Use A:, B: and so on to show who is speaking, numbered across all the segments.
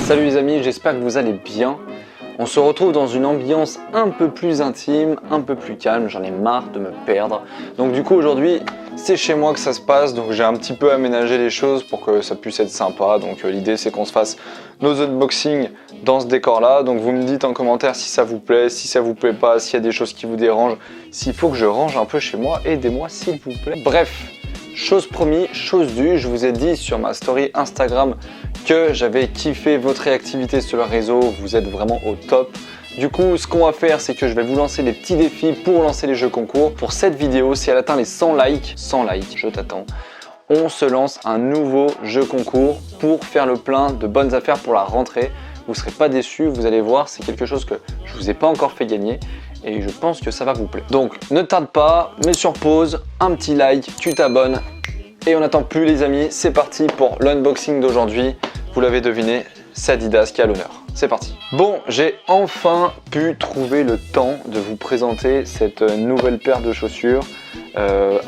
A: Salut les amis, j'espère que vous allez bien. On se retrouve dans une ambiance un peu plus intime, un peu plus calme, j'en ai marre de me perdre. Donc du coup aujourd'hui, c'est chez moi que ça se passe, donc j'ai un petit peu aménagé les choses pour que ça puisse être sympa. Donc l'idée c'est qu'on se fasse nos unboxings dans ce décor là. Donc vous me dites en commentaire si ça vous plaît, si ça vous plaît pas, s'il y a des choses qui vous dérangent, s'il faut que je range un peu chez moi, aidez-moi s'il vous plaît. Bref, chose promis, chose due, je vous ai dit sur ma story Instagram que j'avais kiffé votre réactivité sur le réseau, vous êtes vraiment au top. Du coup, ce qu'on va faire, c'est que je vais vous lancer des petits défis pour lancer les jeux concours. Pour cette vidéo, si elle atteint les 100 likes, je t'attends, on se lance un nouveau jeu concours pour faire le plein de bonnes affaires pour la rentrée. Vous ne serez pas déçus, vous allez voir, c'est quelque chose que je ne vous ai pas encore fait gagner et je pense que ça va vous plaire. Donc, ne tarde pas, mets sur pause, un petit like, tu t'abonnes et on n'attend plus les amis, c'est parti pour l'unboxing d'aujourd'hui. Vous l'avez deviné, c'est Adidas qui a l'honneur. C'est parti. Bon, j'ai enfin pu trouver le temps de vous présenter cette nouvelle paire de chaussures.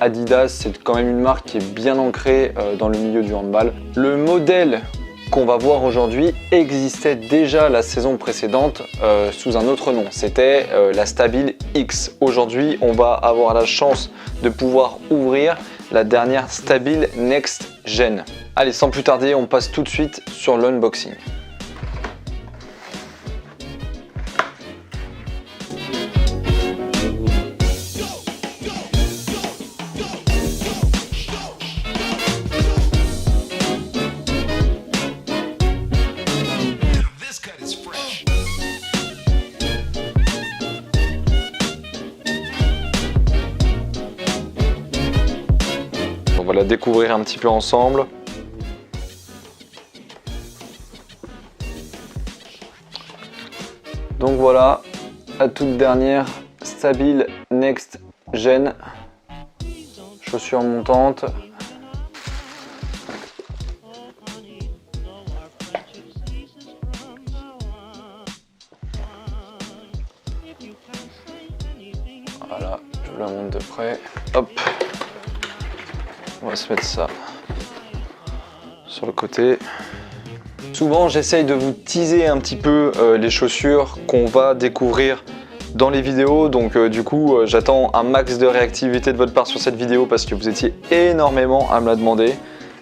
A: Adidas, c'est quand même une marque qui est bien ancrée dans le milieu du handball. Le modèle qu'on va voir aujourd'hui existait déjà la saison précédente sous un autre nom. C'était la Stabile X. Aujourd'hui, on va avoir la chance de pouvoir ouvrir la dernière Stabile Next Gen. Allez, sans plus tarder, on passe tout de suite sur l'unboxing. On va la découvrir un petit peu ensemble. Donc voilà, la toute dernière Stabile Next Gen. Chaussures montantes. Voilà, je vous la montre de près. Hop. On va se mettre ça sur le côté. Souvent, j'essaye de vous teaser un petit peu les chaussures qu'on va découvrir dans les vidéos. Donc du coup, j'attends un max de réactivité de votre part sur cette vidéo parce que vous étiez énormément à me la demander.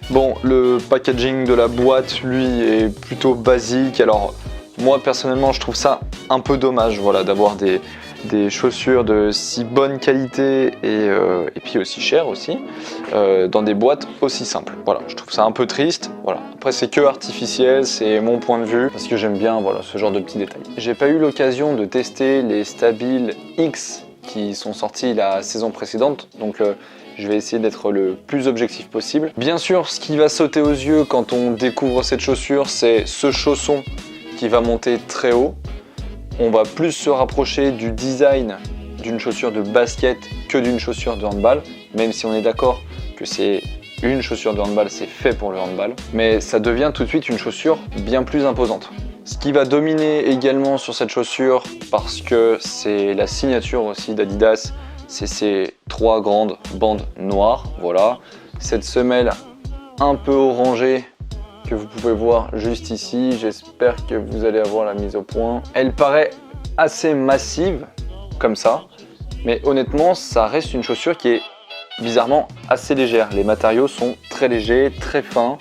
A: Bon, le packaging de la boîte, lui, est plutôt basique. Alors, moi, personnellement, je trouve ça un peu dommage, voilà, d'avoir des chaussures de si bonne qualité et puis aussi chères aussi dans des boîtes aussi simples. Voilà, je trouve ça un peu triste. Voilà. Après c'est que artificiel, c'est mon point de vue parce que j'aime bien voilà, ce genre de petits détails. J'ai pas eu l'occasion de tester les Stabile X qui sont sortis la saison précédente, donc je vais essayer d'être le plus objectif possible. Bien sûr, ce qui va sauter aux yeux quand on découvre cette chaussure, c'est ce chausson qui va monter très haut. On va plus se rapprocher du design d'une chaussure de basket que d'une chaussure de handball, même si on est d'accord que c'est une chaussure de handball, c'est fait pour le handball, mais ça devient tout de suite une chaussure bien plus imposante. Ce qui va dominer également sur cette chaussure, parce que c'est la signature aussi d'Adidas, c'est ces trois grandes bandes noires, voilà. Cette semelle un peu orangée, que vous pouvez voir juste ici, j'espère que vous allez avoir la mise au point. Elle paraît assez massive, comme ça, mais honnêtement, ça reste une chaussure qui est bizarrement assez légère. Les matériaux sont très légers, très fins,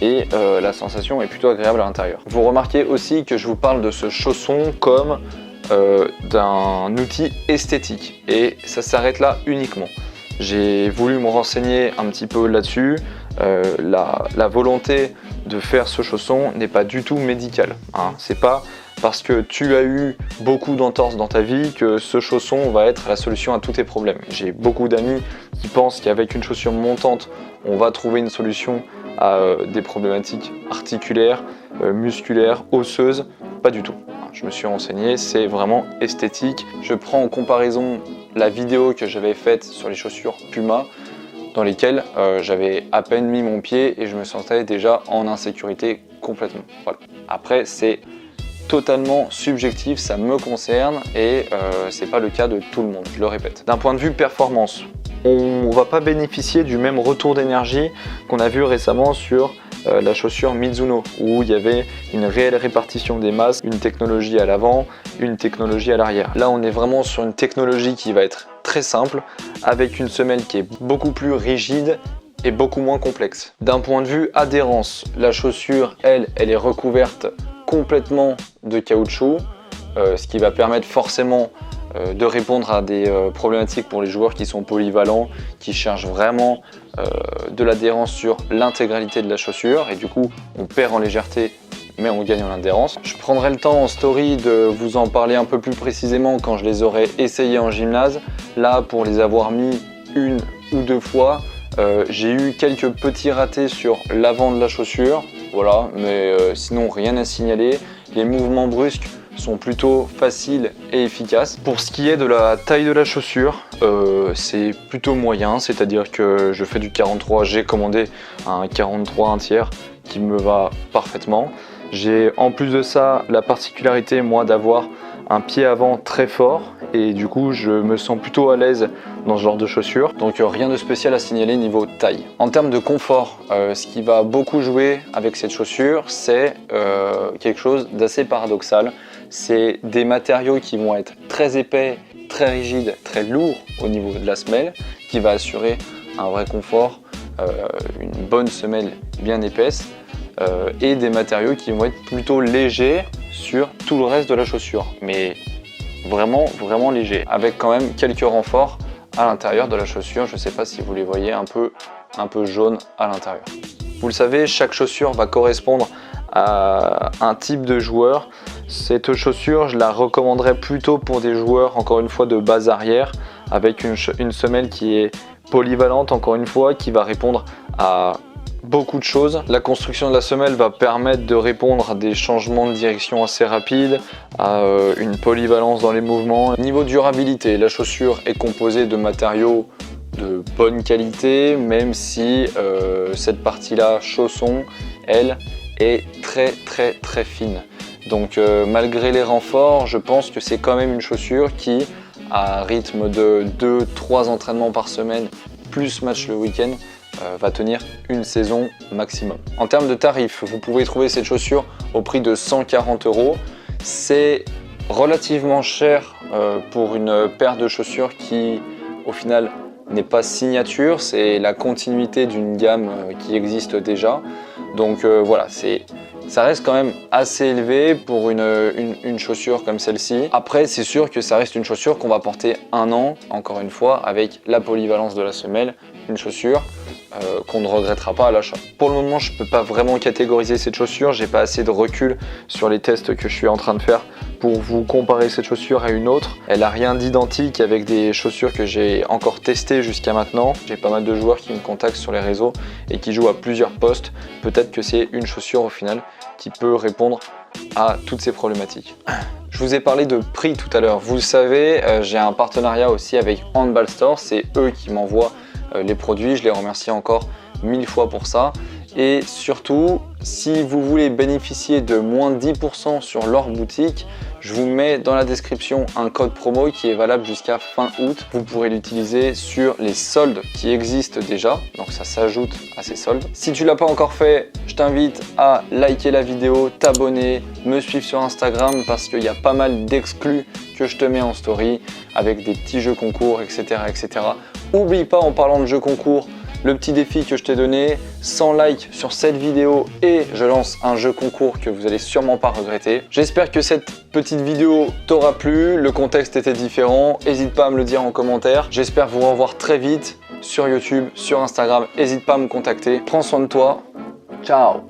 A: et la sensation est plutôt agréable à l'intérieur. Vous remarquez aussi que je vous parle de ce chausson comme d'un outil esthétique, et ça s'arrête là uniquement. J'ai voulu me renseigner un petit peu là-dessus. La volonté de faire ce chausson n'est pas du tout médicale. Hein. C'est pas parce que tu as eu beaucoup d'entorses dans ta vie que ce chausson va être la solution à tous tes problèmes. J'ai beaucoup d'amis qui pensent qu'avec une chaussure montante, on va trouver une solution à des problématiques articulaires, musculaires, osseuses. Pas du tout. Je me suis renseigné, c'est vraiment esthétique. Je prends en comparaison la vidéo que j'avais faite sur les chaussures Puma, dans lesquelles j'avais à peine mis mon pied et je me sentais déjà en insécurité complètement. Voilà. Après, c'est totalement subjectif, ça me concerne et c'est pas le cas de tout le monde, je le répète. D'un point de vue performance, on va pas bénéficier du même retour d'énergie qu'on a vu récemment sur la chaussure Mizuno, où il y avait une réelle répartition des masses, une technologie à l'avant, une technologie à l'arrière. Là, on est vraiment sur une technologie qui va être très simple, avec une semelle qui est beaucoup plus rigide et beaucoup moins complexe. D'un point de vue adhérence, la chaussure, elle est recouverte complètement de caoutchouc, ce qui va permettre forcément de répondre à des problématiques pour les joueurs qui sont polyvalents, qui cherchent vraiment de l'adhérence sur l'intégralité de la chaussure, et du coup on perd en légèreté mais on gagne en adhérence. Je prendrai le temps en story de vous en parler un peu plus précisément quand je les aurai essayés en gymnase. Là, pour les avoir mis une ou deux fois, j'ai eu quelques petits ratés sur l'avant de la chaussure, voilà, mais sinon rien à signaler. Les mouvements brusques sont plutôt faciles et efficaces. Pour ce qui est de la taille de la chaussure, c'est plutôt moyen, c'est-à-dire que je fais du 43, j'ai commandé un 43 1 tiers qui me va parfaitement. J'ai en plus de ça la particularité moi d'avoir un pied avant très fort et du coup je me sens plutôt à l'aise dans ce genre de chaussures. Donc rien de spécial à signaler niveau taille. En termes de confort, ce qui va beaucoup jouer avec cette chaussure, c'est quelque chose d'assez paradoxal. C'est des matériaux qui vont être très épais, très rigides, très lourds au niveau de la semelle, qui va assurer un vrai confort, une bonne semelle bien épaisse, et des matériaux qui vont être plutôt légers sur tout le reste de la chaussure, mais vraiment légers, avec quand même quelques renforts à l'intérieur de la chaussure. Je ne sais pas si vous les voyez un peu jaune à l'intérieur. Vous le savez, chaque chaussure va correspondre à un type de joueur. Cette chaussure, je la recommanderais plutôt pour des joueurs, encore une fois, de base arrière, avec une semelle qui est polyvalente, encore une fois, qui va répondre à beaucoup de choses. La construction de la semelle va permettre de répondre à des changements de direction assez rapides, à une polyvalence dans les mouvements. Niveau durabilité, la chaussure est composée de matériaux de bonne qualité, même si cette partie-là, chausson, elle, est très fine. Donc malgré les renforts, je pense que c'est quand même une chaussure qui, à rythme de 2-3 entraînements par semaine, plus match le week-end, va tenir une saison maximum. En termes de tarifs, vous pouvez trouver cette chaussure au prix de 140 €. C'est relativement cher pour une paire de chaussures qui, au final, n'est pas signature. C'est la continuité d'une gamme qui existe déjà. Donc voilà, ça reste quand même assez élevé pour une chaussure comme celle-ci. Après, c'est sûr que ça reste une chaussure qu'on va porter un an, encore une fois, avec la polyvalence de la semelle, une chaussure qu'on ne regrettera pas à l'achat. Pour le moment, je ne peux pas vraiment catégoriser cette chaussure, j'ai pas assez de recul sur les tests que je suis en train de faire pour vous comparer cette chaussure à une autre. Elle n'a rien d'identique avec des chaussures que j'ai encore testées jusqu'à maintenant. J'ai pas mal de joueurs qui me contactent sur les réseaux et qui jouent à plusieurs postes. Peut-être que c'est une chaussure au final qui peut répondre à toutes ces problématiques. Je vous ai parlé de prix tout à l'heure. Vous le savez, j'ai un partenariat aussi avec Handball Store. C'est eux qui m'envoient les produits. Je les remercie encore 1000 fois pour ça. Et surtout, si vous voulez bénéficier de moins 10% sur leur boutique, je vous mets dans la description un code promo qui est valable jusqu'à fin août. Vous pourrez l'utiliser sur les soldes qui existent déjà, donc ça s'ajoute à ces soldes. Si tu ne l'as pas encore fait, je t'invite à liker la vidéo, t'abonner, me suivre sur Instagram parce qu'il y a pas mal d'exclus que je te mets en story avec des petits jeux concours, etc. etc. Oublie pas, en parlant de jeux concours, le petit défi que je t'ai donné, 100 likes sur cette vidéo et je lance un jeu concours que vous allez sûrement pas regretter. J'espère que cette petite vidéo t'aura plu, le contexte était différent, n'hésite pas à me le dire en commentaire. J'espère vous revoir très vite sur YouTube, sur Instagram, n'hésite pas à me contacter. Prends soin de toi, ciao.